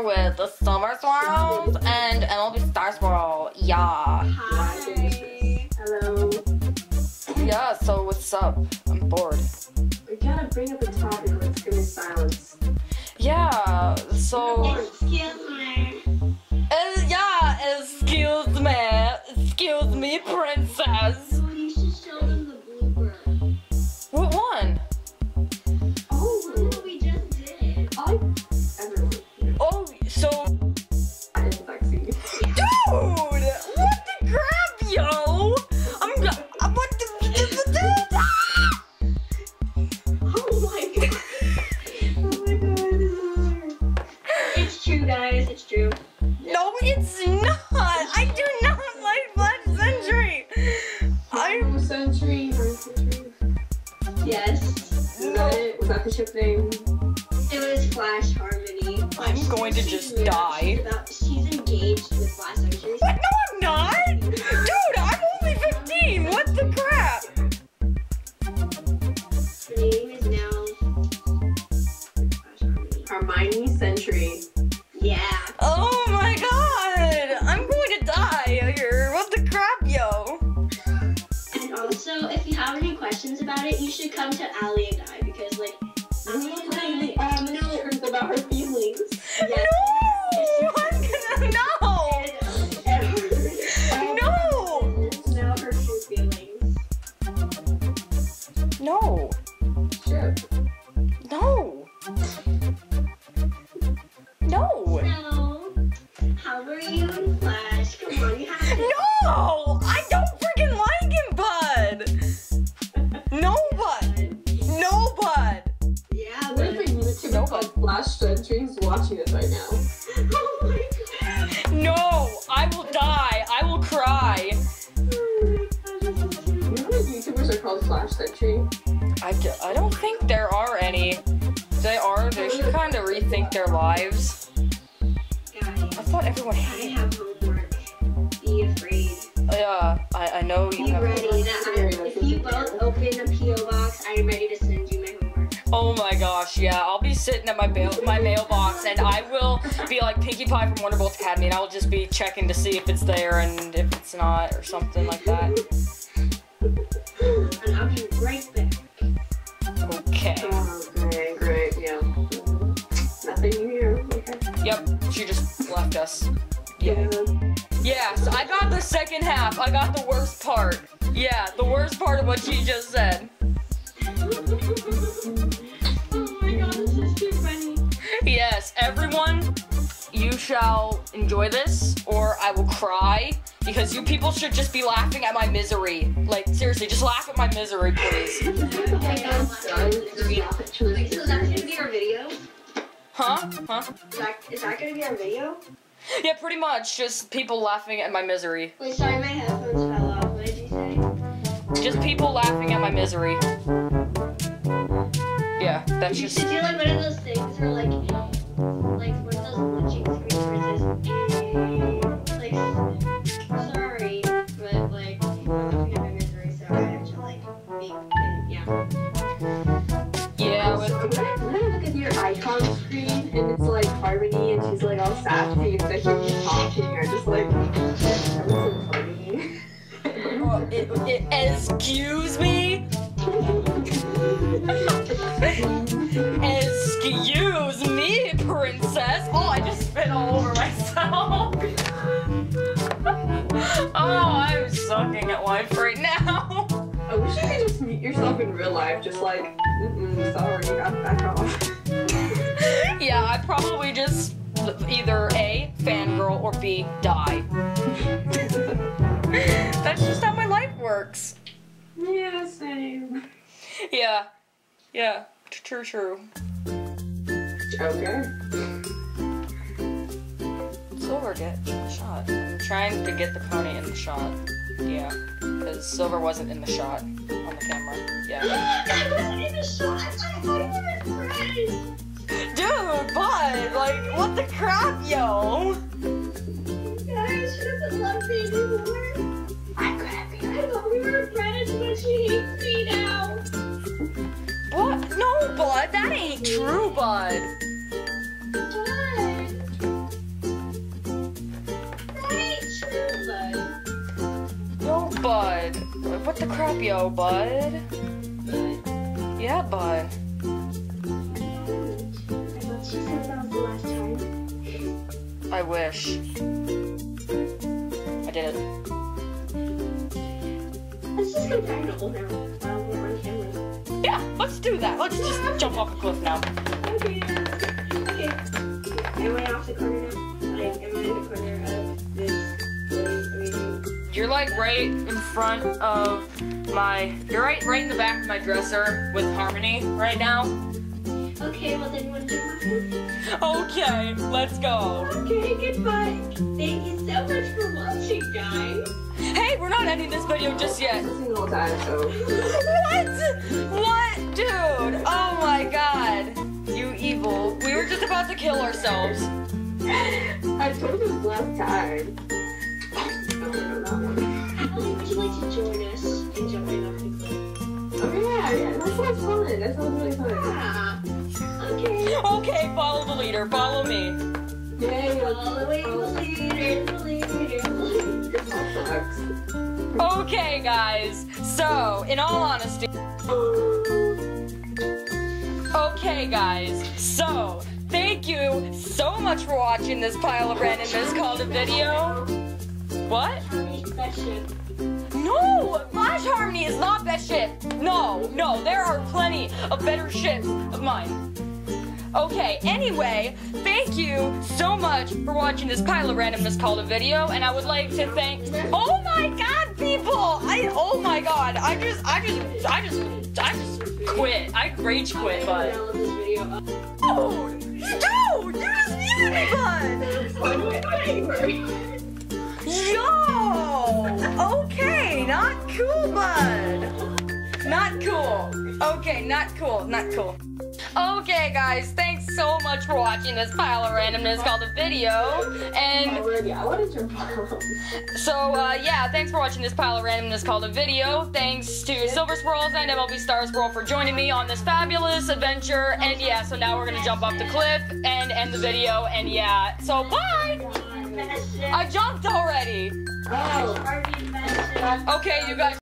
here with the Summer Swirls and MLB Star Swirl. Yeah. Hi. Hello. Yeah, so what's up? I'm bored. We gotta bring up a topic or it's gonna silence. Yeah, so... Excuse me. Excuse me, princess. Oh, you should show them the blooper. What one? Oh, The one that we just did. everyone. Oh, so... And Lexi. Dude! What the crap, yo? What the... Oh my god. Oh my god. It's true, guys. It's true. No, it's not! I do not like Black Century! Home Century. Yes. Was that it? Was that the ship name? It was Flash Harmony. I'm going to just die. She's engaged with Flash Century. What? No, I'm not! Dude, I'm only 15! What the crap? Her name is now Flash Harmony. Hermione Century. Yeah. Oh my god! I'm going to die here. What the crap, yo? And also, if you have any questions about it, you should come to Allie and I because, like, I'm not telling the truth about her feelings. yes. No! I'm gonna... No! No! Know her true feelings. No. Ship. No. No. No. How are you in Flash? Come on, you have to. No! I don't freaking like him, bud! No, bud! No, bud! Yeah, What if a YouTuber called Flash Century is watching this right now? Oh my god. No! I will die! I will cry! You know what YouTubers are called Flash Century? I don't think there are any. If they are, they should kind of rethink their lives. I Guys, thought everyone I hated. have homework. Be afraid. Yeah, I know you Be have. ready. If you both open a P.O. box, I am ready to send you my homework. Oh my gosh, yeah. I'll be sitting at my mailbox and I will be like Pinkie Pie from Wonderbolt Academy and I will just be checking to see if it's there and if it's not or something like that. And I'll be right back. Okay. Oh, great, yeah. Nothing new. Okay. Yep, she just left us. Yeah. Yeah, so I got the second half. I got the worst part. Yeah, the worst part of what she just said. Oh my god, this is too funny. Yes, everyone, you shall enjoy this or I will cry because you people should just be laughing at my misery. Like, seriously, just laugh at my misery, please. Oh my god, Wait, so that's gonna be our video? Huh? Huh? Is that gonna be our video? Yeah, pretty much. Just people laughing at my misery. Wait, sorry, my headphones fell off. What did you say? Just people laughing at my misery. Yeah, that's You just... should do like one of those things where like one of those glitching screens where it says, like, sorry, but like, I'm laughing at my misery, so I have to like, yeah. Yeah, So with... when I look at your icon screen and it's like Harmony and she's like all sassy and then she's talking, you're just like, that was so funny. Excuse me? Excuse me, princess. Oh, I just spit all over myself. Oh, I'm sucking at life right now. I wish you could just meet yourself in real life, just like, sorry, back off. Yeah, I'd probably just either A, fangirl, or B, die. That's just how my life works. Yeah, same. Yeah. Yeah. True. Okay. Silver, get shot. I'm trying to get the pony in the shot. Yeah. Because Silver wasn't in the shot on the camera. Yeah. I wasn't in the shot. I thought you were friends. Dude, bud, like, what the crap, yo? I should have been loving you more. I couldn't be I thought we were friends, but she hates me now. What? No, bud, that ain't true, bud. What? the crap, yo, bud? Yeah, bud. I thought she said that was the last time. I wish. I did it. Let's just go down to old now while we're on camera. Yeah, let's do that. Let's just jump off a cliff now. Okay. Okay. Am I off the corner now? Like, am I in the corner of this really amazing? You're like right in front of my. You're right in the back of my dresser with Harmony right now. Okay, well then you want to do mine? Okay, let's go. Okay, goodbye. Thank you so much for watching, guys. Hey, we're not ending this video just yet. Every single time, so. What? What, dude? Oh my god. You evil. We were just about to kill ourselves. I told you last time. Ellie, would you like to join us in jumping off the cliff? Oh yeah, that sounds fun. That sounds really fun. Ah, okay. Okay, follow the leader. Follow me. Yay, Following the leader. sucks. Okay, guys. So, in all honesty. Okay, guys. So, thank you so much for watching this pile of randomness called a video. What? Harmony's best ship. No! Flash Harmony is not best ship. No, there are plenty of better ships of mine. Okay, anyway, thank you so much for watching this pile of randomness called a video, and I would like to thank. Oh my God, people! Oh my God! I just quit. I rage quit, but. I love this video. Oh, dude, you just muted me, bud. Yo! Okay, not cool, bud. Not cool. Okay, not cool. Okay, guys, thanks so much for watching this pile of randomness called a video. And Already, I wanted your problem. so, yeah, thanks for watching this pile of randomness called a video. Thanks to Silver Swirls and MLB Star Swirl for joining me on this fabulous adventure. And yeah, so now we're gonna jump off the cliff and end the video. And yeah, so bye! Best ship. I jumped already. Oh. Harmony's best ship. Okay, you guys.